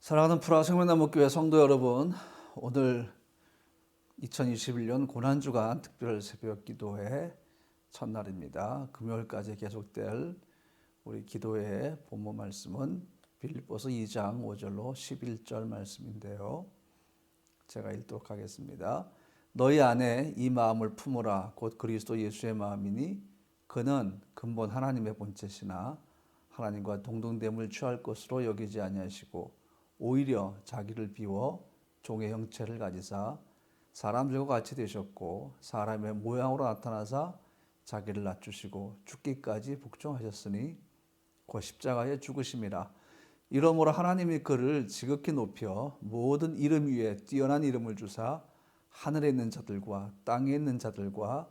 사랑하는 프라하 생명나무교회 성도 여러분, 오늘 2021년 고난주간 특별 새벽 기도회 첫날입니다. 금요일까지 계속될 우리 기도회의 본문 말씀은 빌립보서 2장 5절로 11절 말씀인데요. 제가 읽도록 하겠습니다. 너희 안에 이 마음을 품으라. 곧 그리스도 예수의 마음이니 그는 근본 하나님의 본체시나 하나님과 동등됨을 취할 것으로 여기지 아니하시고 오히려 자기를 비워 종의 형체를 가지사 사람들과 같이 되셨고 사람의 모양으로 나타나사 자기를 낮추시고 죽기까지 복종하셨으니 곧 십자가에 죽으심이라. 이러므로 하나님이 그를 지극히 높여 모든 이름 위에 뛰어난 이름을 주사 하늘에 있는 자들과 땅에 있는 자들과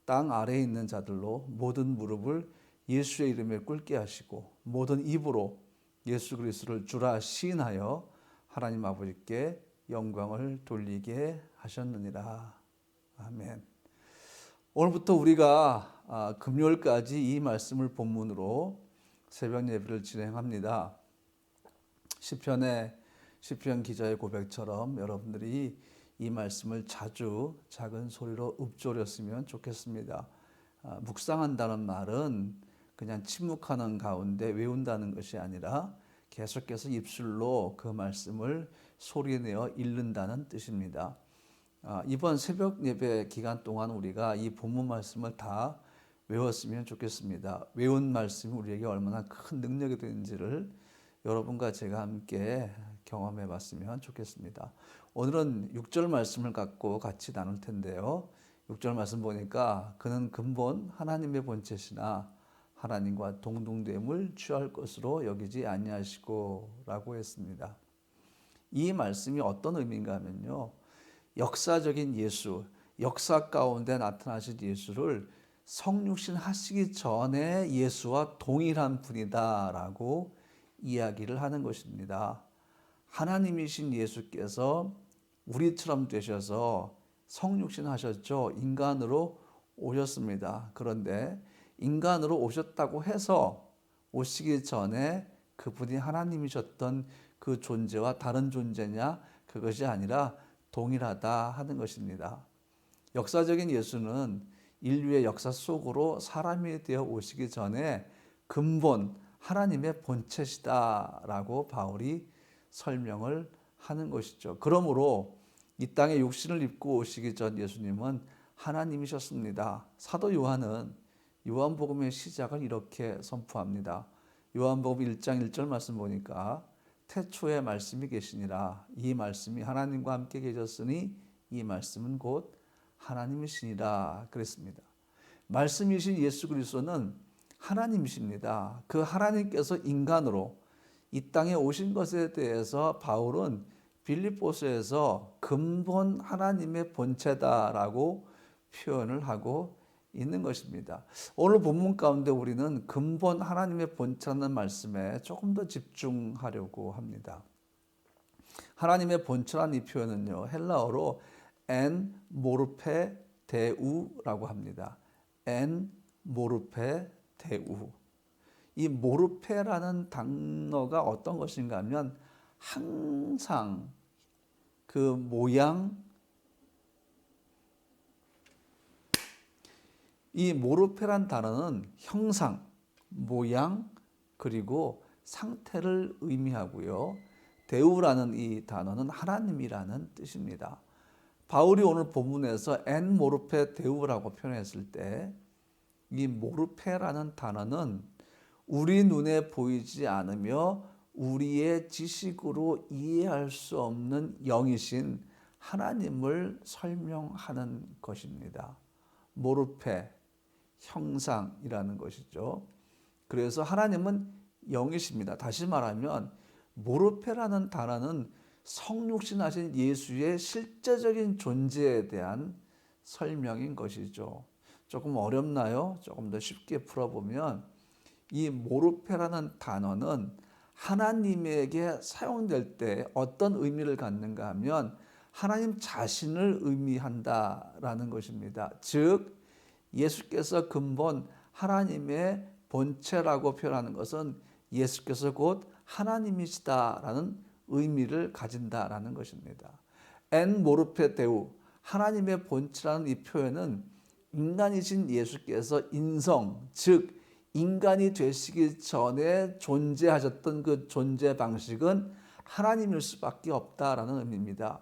땅 아래에 있는 자들로 모든 무릎을 예수의 이름에 꿇게 하시고 모든 입으로 예수 그리스도를 주라 시인하여 하나님 아버지께 영광을 돌리게 하셨느니라. 아멘. 오늘부터 우리가 금요일까지 이 말씀을 본문으로 새벽 예배를 진행합니다. 시편 기자의 고백처럼 여러분들이 이 말씀을 자주 작은 소리로 읊조렸으면 좋겠습니다. 묵상한다는 말은 그냥 침묵하는 가운데 외운다는 것이 아니라 계속해서 입술로 그 말씀을 소리내어 읽는다는 뜻입니다. 이번 새벽 예배 기간 동안 우리가 이 본문 말씀을 다 외웠으면 좋겠습니다. 외운 말씀이 우리에게 얼마나 큰 능력이 되는지를 여러분과 제가 함께 경험해 봤으면 좋겠습니다. 오늘은 6절 말씀을 갖고 같이 나눌 텐데요. 6절 말씀 보니까 그는 근본 하나님의 본체시나 하나님과 동등됨을 취할 것으로 여기지 아니하시고 라고 했습니다. 이 말씀이 어떤 의미인가 하면요, 역사적인 예수, 역사 가운데 나타나신 예수를 성육신 하시기 전에 예수와 동일한 분이다 라고 이야기를 하는 것입니다. 하나님이신 예수께서 우리처럼 되셔서 성육신 하셨죠. 인간으로 오셨습니다. 그런데 인간으로 오셨다고 해서 오시기 전에 그분이 하나님이셨던 그 존재와 다른 존재냐? 그것이 아니라 동일하다 하는 것입니다. 역사적인 예수는 인류의 역사 속으로 사람이 되어 오시기 전에 근본 하나님의 본체시다라고 바울이 설명을 하는 것이죠. 그러므로 이 땅에 육신을 입고 오시기 전 예수님은 하나님이셨습니다. 사도 요한은 요한복음의 시작을 이렇게 선포합니다. 요한복음 1장 1절 말씀 보니까 태초에 말씀이 계시니라. 이 말씀이 하나님과 함께 계셨으니 이 말씀은 곧 하나님이시니라 그랬습니다. 말씀이신 예수 그리스도는 하나님이십니다. 그 하나님께서 인간으로 이 땅에 오신 것에 대해서 바울은 빌립보서에서 근본 하나님의 본체다라고 표현을 하고 있는 것입니다. 오늘 본문 가운데 우리는 근본 하나님의 본체라는 말씀에 조금 더 집중하려고 합니다. 하나님의 본체라는 이 표현은요, 헬라어로 엔 모르페 데우라고 합니다. 엔 모르페 데우. 이 모르페라는 단어가 어떤 것인가 하면 항상 그 모양, 이 모르페란 단어는 형상, 모양, 그리고 상태를 의미하고요. 데우라는 이 단어는 하나님이라는 뜻입니다. 바울이 오늘 본문에서 엔 모르페 데우라고 표현했을 때 이 모르페라는 단어는 우리 눈에 보이지 않으며 우리의 지식으로 이해할 수 없는 영이신 하나님을 설명하는 것입니다. 모르페, 형상이라는 것이죠. 그래서 하나님은 영이십니다. 다시 말하면 모르페라는 단어는 성육신하신 예수의 실제적인 존재에 대한 설명인 것이죠. 조금 어렵나요? 조금 더 쉽게 풀어보면 이 모르페라는 단어는 하나님에게 사용될 때 어떤 의미를 갖는가 하면 하나님 자신을 의미한다라는 것입니다. 즉 예수께서 근본 하나님의 본체라고 표현하는 것은 예수께서 곧 하나님이시다라는 의미를 가진다라는 것입니다. 엔 모르페 데우, 하나님의 본체라는 이 표현은 인간이신 예수께서 인성, 즉 인간이 되시기 전에 존재하셨던 그 존재 방식은 하나님일 수밖에 없다라는 의미입니다.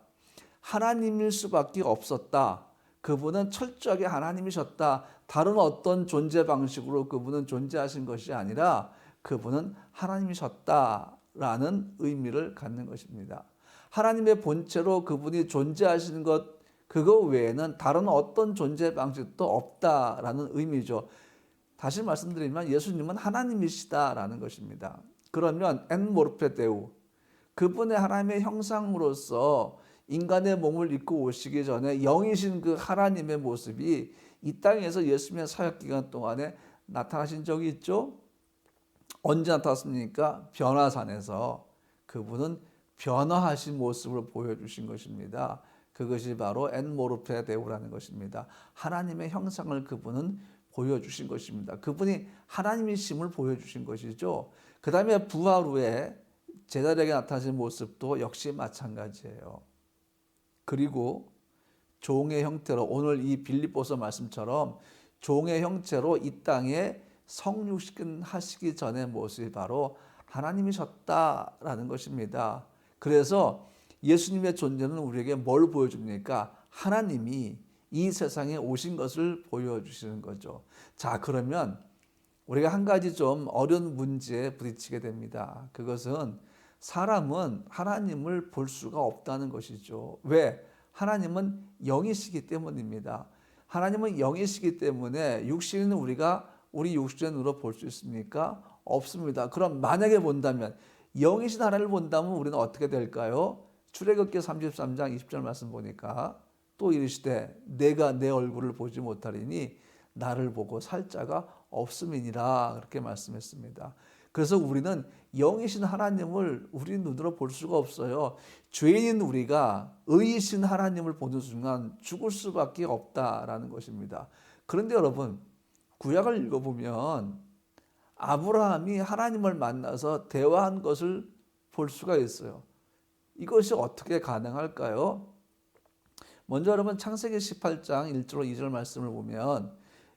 하나님일 수밖에 없었다. 그분은 철저하게 하나님이셨다. 다른 어떤 존재 방식으로 그분은 존재하신 것이 아니라 그분은 하나님이셨다라는 의미를 갖는 것입니다. 하나님의 본체로 그분이 존재하시는 것 그거 외에는 다른 어떤 존재 방식도 없다라는 의미죠. 다시 말씀드리면 예수님은 하나님이시다라는 것입니다. 그러면 엔 모르페 데우, 그분의 하나님의 형상으로서 인간의 몸을 입고 오시기 전에 영이신 그 하나님의 모습이 이 땅에서 예수님의 사역 기간 동안에 나타나신 적이 있죠. 언제 나타났습니까? 변화산에서 그분은 변화하신 모습을 보여주신 것입니다. 그것이 바로 엔모르페 데우라는 것입니다. 하나님의 형상을 그분은 보여주신 것입니다. 그분이 하나님이심을 보여주신 것이죠. 그 다음에 부활 후에 제자들에게 나타나신 모습도 역시 마찬가지예요. 그리고 종의 형태로 오늘 이 빌립보서 말씀처럼 종의 형태로 이 땅에 성육신하시기 전의 모습이 바로 하나님이셨다라는 것입니다. 그래서 예수님의 존재는 우리에게 뭘 보여줍니까? 하나님이 이 세상에 오신 것을 보여주시는 거죠. 자, 그러면 우리가 한 가지 좀 어려운 문제에 부딪히게 됩니다. 그것은 사람은 하나님을 볼 수가 없다는 것이죠. 왜? 하나님은 영이시기 때문입니다. 하나님은 영이시기 때문에 육신은 우리 육신의 눈으로 볼 수 있습니까? 없습니다. 그럼 만약에 본다면 영이신 하나님을 본다면 우리는 어떻게 될까요? 출애굽기 33장 20절 말씀 보니까 또 이르시되 내가 내 얼굴을 보지 못하리니 나를 보고 살 자가 없음이니라 그렇게 말씀했습니다. 그래서 우리는 영이신 하나님을 우리 눈으로 볼 수가 없어요. 죄인인 우리가 의이신 하나님을 보는 순간 죽을 수밖에 없다라는 것입니다. 그런데 여러분 구약을 읽어보면 아브라함이 하나님을 만나서 대화한 것을 볼 수가 있어요. 이것이 어떻게 가능할까요? 먼저 여러분 창세기 18장 1절 2절 말씀을 보면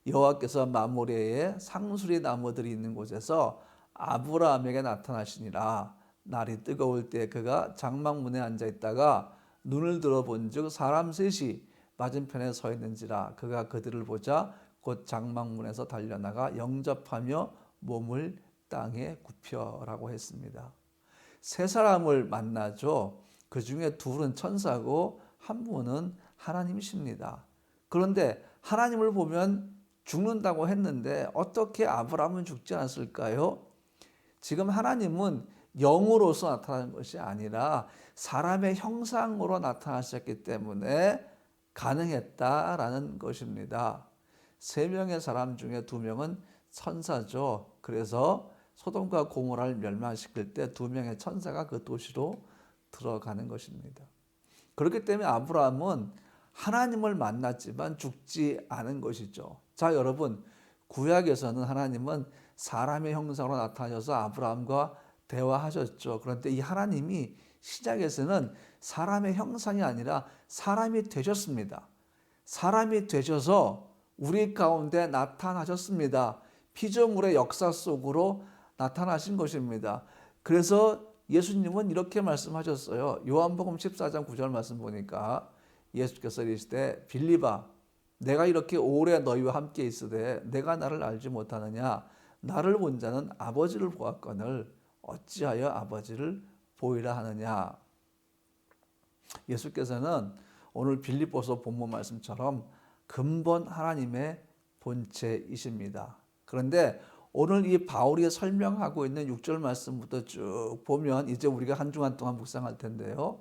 여호와께서 마므레에 상수리 나무들이 있는 곳에서 아브라함에게 나타나시니라. 날이 뜨거울 때 그가 장막문에 앉아 있다가 눈을 들어본즉 사람 셋이 맞은편에 서 있는지라. 그가 그들을 보자 곧 장막문에서 달려나가 영접하며 몸을 땅에 굽혀라고 했습니다. 세 사람을 만나죠. 그 중에 둘은 천사고 한 분은 하나님이십니다. 그런데 하나님을 보면 죽는다고 했는데 어떻게 아브라함은 죽지 않았을까요? 지금 하나님은 영으로서 나타나는 것이 아니라 사람의 형상으로 나타나셨기 때문에 가능했다라는 것입니다. 3명의 사람 중에 2명은 천사죠. 그래서 소돔과 고모라를 멸망시킬 때 2명의 천사가 그 도시로 들어가는 것입니다. 그렇기 때문에 아브라함은 하나님을 만났지만 죽지 않은 것이죠. 자, 여러분, 구약에서는 하나님은 사람의 형상으로 나타나셔서 아브라함과 대화하셨죠. 그런데 이 하나님이 시작에서는 사람의 형상이 아니라 사람이 되셨습니다. 사람이 되셔서 우리 가운데 나타나셨습니다. 피조물의 역사 속으로 나타나신 것입니다. 그래서 예수님은 이렇게 말씀하셨어요. 요한복음 14장 9절 말씀 보니까 예수께서 이르시되 빌립아 내가 이렇게 오래 너희와 함께 있으되 내가 나를 알지 못하느냐. 나를 본 자는 아버지를 보았거늘 어찌하여 아버지를 보이라 하느냐. 예수께서는 오늘 빌립보서 본문 말씀처럼 근본 하나님의 본체이십니다. 그런데 오늘 이 바울이 설명하고 있는 6절 말씀부터 쭉 보면 이제 우리가 한 주간 동안 묵상할 텐데요.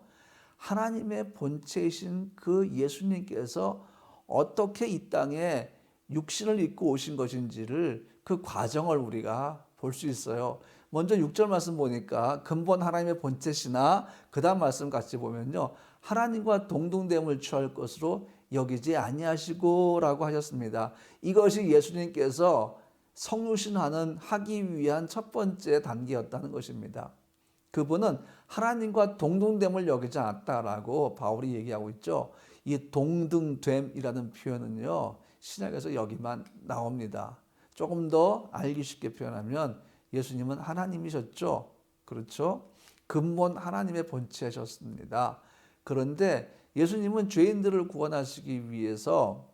하나님의 본체이신 그 예수님께서 어떻게 이 땅에 육신을 입고 오신 것인지를 그 과정을 우리가 볼 수 있어요. 먼저 6절 말씀 보니까 근본 하나님의 본체시나 그 다음 말씀 같이 보면요. 하나님과 동등됨을 취할 것으로 여기지 아니하시고 라고 하셨습니다. 이것이 예수님께서 성육신하기 위한 첫 번째 단계였다는 것입니다. 그분은 하나님과 동등됨을 여기지 않았다라고 바울이 얘기하고 있죠. 이 동등됨이라는 표현은요, 신약에서 여기만 나옵니다. 조금 더 알기 쉽게 표현하면 예수님은 하나님이셨죠. 그렇죠? 근본 하나님의 본체셨습니다. 그런데 예수님은 죄인들을 구원하시기 위해서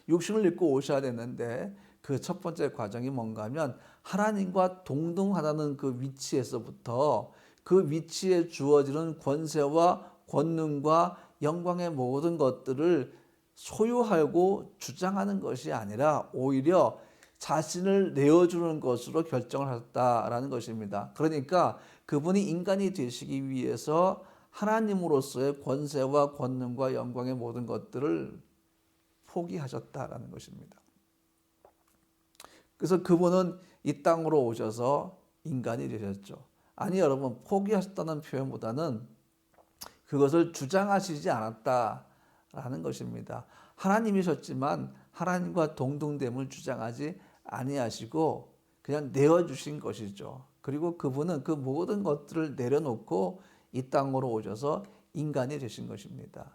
육신을 입고 오셔야 되는데 그 첫 번째 과정이 뭔가 하면 하나님과 동등하다는 그 위치에서부터 그 위치에 주어지는 권세와 권능과 영광의 모든 것들을 소유하고 주장하는 것이 아니라 오히려 자신을 내어주는 것으로 결정을 하셨다라는 것입니다. 그러니까 그분이 인간이 되시기 위해서 하나님으로서의 권세와 권능과 영광의 모든 것들을 포기하셨다라는 것입니다. 그래서 그분은 이 땅으로 오셔서 인간이 되셨죠. 아니 여러분, 포기하셨다는 표현보다는 그것을 주장하시지 않았다라는 것입니다. 하나님이셨지만 하나님과 동등됨을 주장하지 아니하시고 그냥 내어주신 것이죠. 그리고 그분은 그 모든 것들을 내려놓고 이 땅으로 오셔서 인간이 되신 것입니다.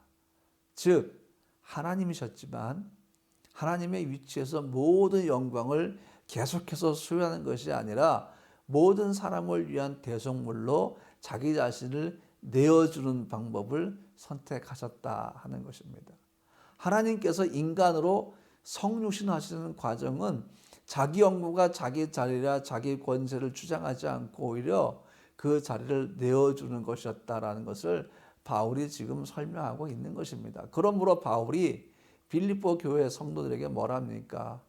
즉 하나님이셨지만 하나님의 위치에서 모든 영광을 계속해서 소유하는 것이 아니라 모든 사람을 위한 대속물로 자기 자신을 내어주는 방법을 선택하셨다 하는 것입니다. 하나님께서 인간으로 성육신하시는 과정은 자기 영광과 자기 자리라 자기 권세를 주장하지 않고 오히려 그 자리를 내어주는 것이었다라는 것을 바울이 지금 설명하고 있는 것입니다. 그러므로 바울이 빌립보 교회 성도들에게 뭐랍니까?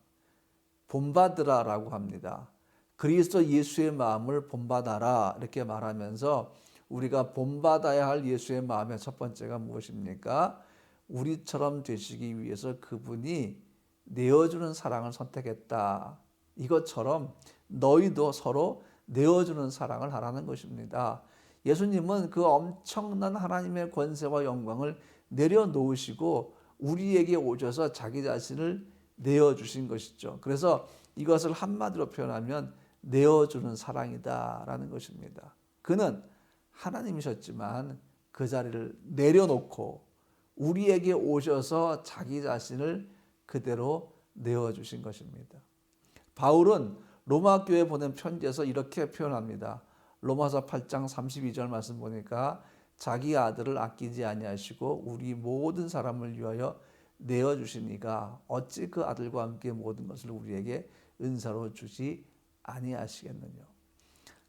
본받으라라고 합니다. 그리스도 예수의 마음을 본받아라 이렇게 말하면서 우리가 본받아야 할 예수의 마음의 첫 번째가 무엇입니까? 우리처럼 되시기 위해서 그분이 내어주는 사랑을 선택했다. 이것처럼 너희도 서로 내어주는 사랑을 하라는 것입니다. 예수님은 그 엄청난 하나님의 권세와 영광을 내려놓으시고 우리에게 오셔서 자기 자신을 내어주신 것이죠. 그래서 이것을 한마디로 표현하면 내어주는 사랑이다라는 것입니다. 그는 하나님이셨지만 그 자리를 내려놓고 우리에게 오셔서 자기 자신을 그대로 내어주신 것입니다. 바울은 로마 교회에 보낸 편지에서 이렇게 표현합니다. 로마서 8장 32절 말씀 보니까 자기 아들을 아끼지 아니하시고 우리 모든 사람을 위하여 내어주시니가 어찌 그 아들과 함께 모든 것을 우리에게 은사로 주지 아니하시겠느냐.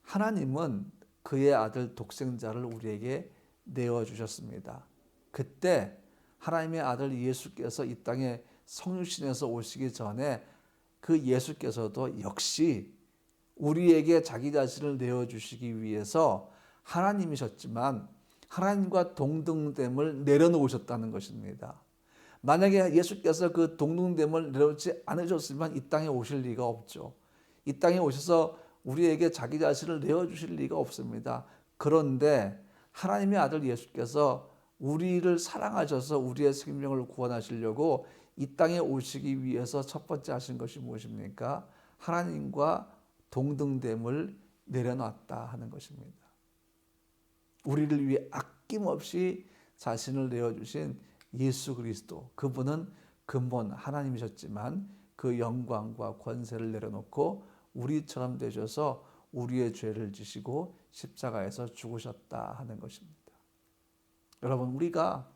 하나님은 그의 아들 독생자를 우리에게 내어주셨습니다. 그때 하나님의 아들 예수께서 이 땅에 성육신에서 오시기 전에 그 예수께서도 역시 우리에게 자기 자신을 내어주시기 위해서 하나님이셨지만 하나님과 동등됨을 내려놓으셨다는 것입니다. 만약에 예수께서 그 동등됨을 내려놓지 않으셨으면 이 땅에 오실 리가 없죠. 이 땅에 오셔서 우리에게 자기 자신을 내어주실 리가 없습니다. 그런데 하나님의 아들 예수께서 우리를 사랑하셔서 우리의 생명을 구원하시려고 이 땅에 오시기 위해서 첫 번째 하신 것이 무엇입니까? 하나님과 동등됨을 내려놨다 하는 것입니다. 우리를 위해 아낌없이 자신을 내어주신 예수 그리스도, 그분은 근본 하나님이셨지만 그 영광과 권세를 내려놓고 우리처럼 되셔서 우리의 죄를 지시고 십자가에서 죽으셨다 하는 것입니다. 여러분, 우리가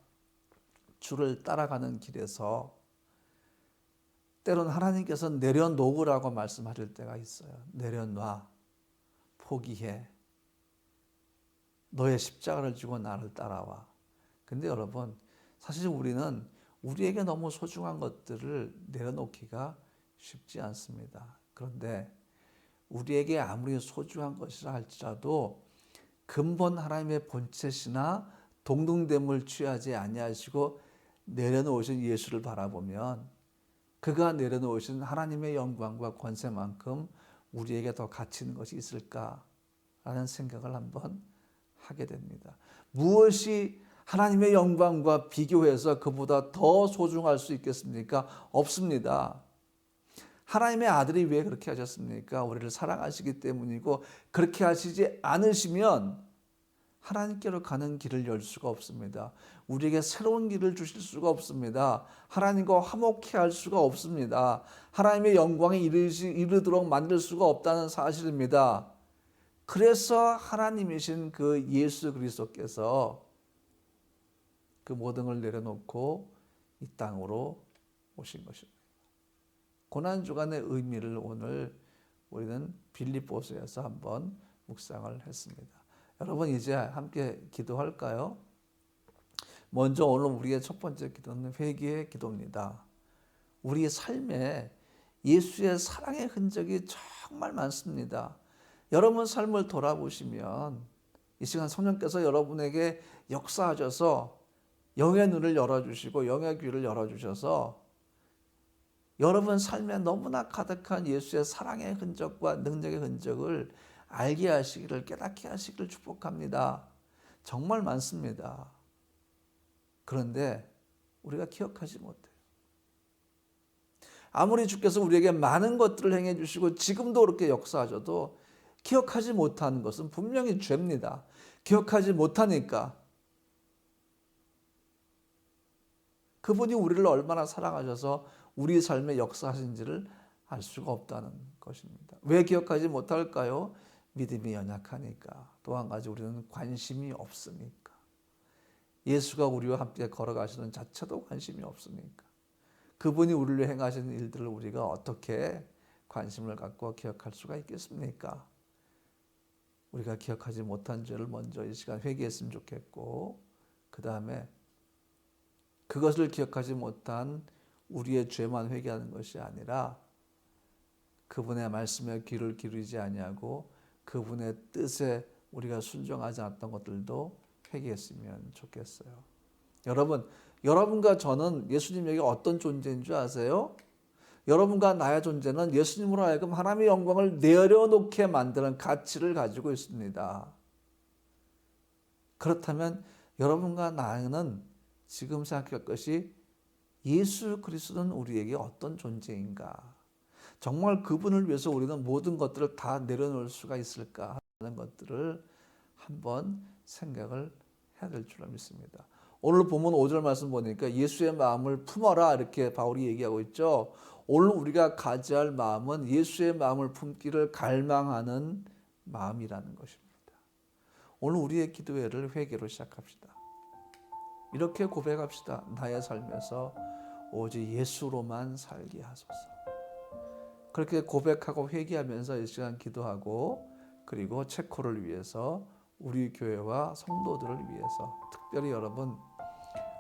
주를 따라가는 길에서 때로는 하나님께서 내려놓으라고 말씀하실 때가 있어요. 내려놔, 포기해, 너의 십자가를 지고 나를 따라와. 근데 여러분, 사실 우리는 우리에게 너무 소중한 것들을 내려놓기가 쉽지 않습니다. 그런데 우리에게 아무리 소중한 것이라 할지라도 근본 하나님의 본체시나 동등됨을 취하지 아니하시고 내려놓으신 예수를 바라보면 그가 내려놓으신 하나님의 영광과 권세만큼 우리에게 더 가치 있는 것이 있을까라는 생각을 한번 하게 됩니다. 무엇이 하나님의 영광과 비교해서 그보다 더 소중할 수 있겠습니까? 없습니다. 하나님의 아들이 왜 그렇게 하셨습니까? 우리를 사랑하시기 때문이고, 그렇게 하시지 않으시면 하나님께로 가는 길을 열 수가 없습니다. 우리에게 새로운 길을 주실 수가 없습니다. 하나님과 화목해 할 수가 없습니다. 하나님의 영광에 이르도록 만들 수가 없다는 사실입니다. 그래서 하나님이신 그 예수 그리스도께서 그 모든 걸 내려놓고 이 땅으로 오신 것입니다. 고난주간의 의미를 오늘 우리는 빌립보서에서 한번 묵상을 했습니다. 여러분, 이제 함께 기도할까요? 먼저 오늘 우리의 첫 번째 기도는 회개의 기도입니다. 우리의 삶에 예수의 사랑의 흔적이 정말 많습니다. 여러분 삶을 돌아보시면 이 시간 성령께서 여러분에게 역사하셔서 영의 눈을 열어주시고 영의 귀를 열어주셔서 여러분 삶에 너무나 가득한 예수의 사랑의 흔적과 능력의 흔적을 알게 하시기를, 깨닫게 하시기를 축복합니다. 정말 많습니다. 그런데 우리가 기억하지 못해요. 아무리 주께서 우리에게 많은 것들을 행해 주시고 지금도 그렇게 역사하셔도 기억하지 못하는 것은 분명히 죄입니다. 기억하지 못하니까 그분이 우리를 얼마나 사랑하셔서 우리 삶에 역사하신지를 알 수가 없다는 것입니다. 왜 기억하지 못할까요? 믿음이 연약하니까. 또 한 가지, 우리는 관심이 없으니까. 예수가 우리와 함께 걸어가시는 자체도 관심이 없으니까. 그분이 우리를 위해 행하시는 일들을 우리가 어떻게 관심을 갖고 기억할 수가 있겠습니까? 우리가 기억하지 못한 죄를 먼저 이 시간 회개했으면 좋겠고, 그 다음에 그것을 기억하지 못한 우리의 죄만 회개하는 것이 아니라 그분의 말씀에 귀를 기울이지 아니하고 그분의 뜻에 우리가 순종하지 않았던 것들도 회개했으면 좋겠어요. 여러분과 저는 예수님에게 어떤 존재인 줄 아세요? 여러분과 나의 존재는 예수님으로 하여금 하나님의 영광을 내려놓게 만드는 가치를 가지고 있습니다. 그렇다면 여러분과 나는 지금 생각할 것이 예수 그리스도는 우리에게 어떤 존재인가? 정말 그분을 위해서 우리는 모든 것들을 다 내려놓을 수가 있을까 하는 것들을 한번 생각을 해야 될 줄 믿습니다. 오늘 본문 5절 말씀 보니까 예수의 마음을 품어라 이렇게 바울이 얘기하고 있죠. 오늘 우리가 가져야 할 마음은 예수의 마음을 품기를 갈망하는 마음이라는 것입니다. 오늘 우리의 기도회를 회개로 시작합시다. 이렇게 고백합시다. 나의 삶에서 오직 예수로만 살게 하소서. 그렇게 고백하고 회개하면서 이 시간 기도하고, 그리고 체코를 위해서, 우리 교회와 성도들을 위해서, 특별히 여러분,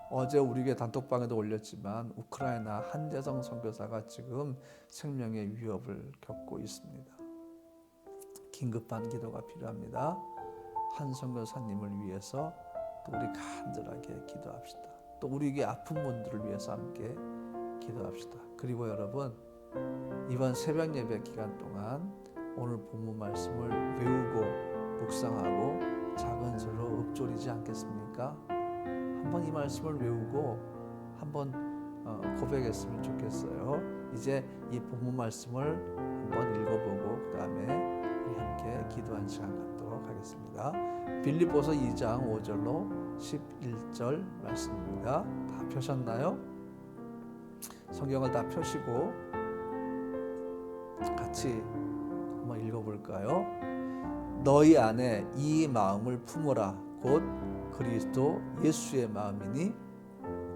어제 우리 교회 단톡방에도 올렸지만 우크라이나 한재성 선교사가 지금 생명의 위협을 겪고 있습니다. 긴급한 기도가 필요합니다. 한 선교사님을 위해서 또 우리 간절하게 기도합시다. 또 우리에게 아픈 분들을 위해서 함께 기도합시다. 그리고 여러분, 이번 새벽 예배 기간 동안 오늘 본문 말씀을 외우고 묵상하고 작은 소리로 읊조리지 않겠습니까? 한번 이 말씀을 외우고 한번 고백했으면 좋겠어요. 이제 이 본문 말씀을 한번 읽어보고 그 다음에 우리 함께 기도한 시간 갖도록 하겠습니다. 빌립보서 2장 5절로 11절 말씀입니다. 다 펴셨나요? 성경을 다 펴시고 같이 한번 읽어볼까요? 너희 안에 이 마음을 품으라. 곧 그리스도 예수의 마음이니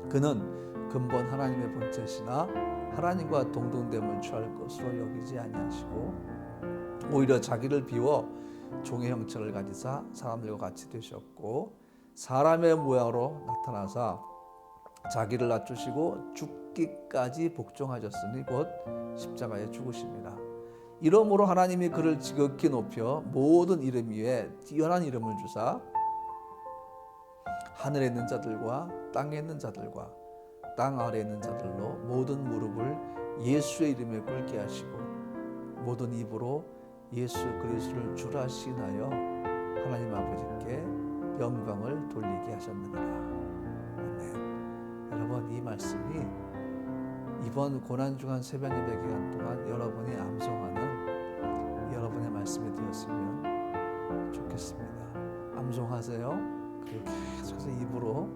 그는 근본 하나님의 본체시나 하나님과 동등됨을 취할 것으로 여기지 아니하시고 오히려 자기를 비워 종의 형체를 가지사 사람들과 같이 되셨고 사람의 모양으로 나타나사 자기를 낮추시고 죽기까지 복종하셨으니 곧 십자가에 죽으십니다. 이러므로 하나님이 그를 지극히 높여 모든 이름 위에 뛰어난 이름을 주사 하늘에 있는 자들과 땅에 있는 자들과 땅 아래에 있는 자들로 모든 무릎을 예수의 이름에 꿇게 하시고 모든 입으로 예수 그리스도를 주라 시인하여 하나님 아버지께 영광을 돌리게 하셨느니라. 아멘. 여러분, 이 말씀이 이번 고난주간 새벽 예배 기간 동안 여러분이 암송하는 여러분의 말씀이 되었으면 좋겠습니다. 암송하세요. 그리고 계속해서 입으로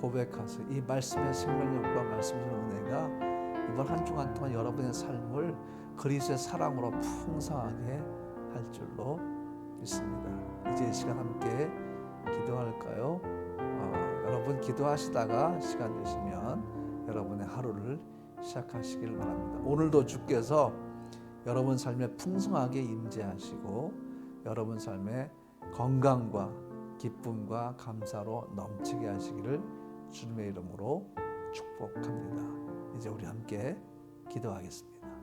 고백하세요. 이 말씀의 생명력과 말씀의 은혜가 이번 한 주간 동안 여러분의 삶을 그리스도의 사랑으로 풍성하게 할 줄로 믿습니다. 이제 이 시간 함께 기도할까요? 여러분 기도하시다가 시간 되시면 여러분의 하루를 시작하시길 바랍니다. 오늘도 주께서 여러분 삶에 풍성하게 임재하시고 여러분 삶에 건강과 기쁨과 감사로 넘치게 하시기를 주님의 이름으로 축복합니다. 이제 우리 함께 기도하겠습니다.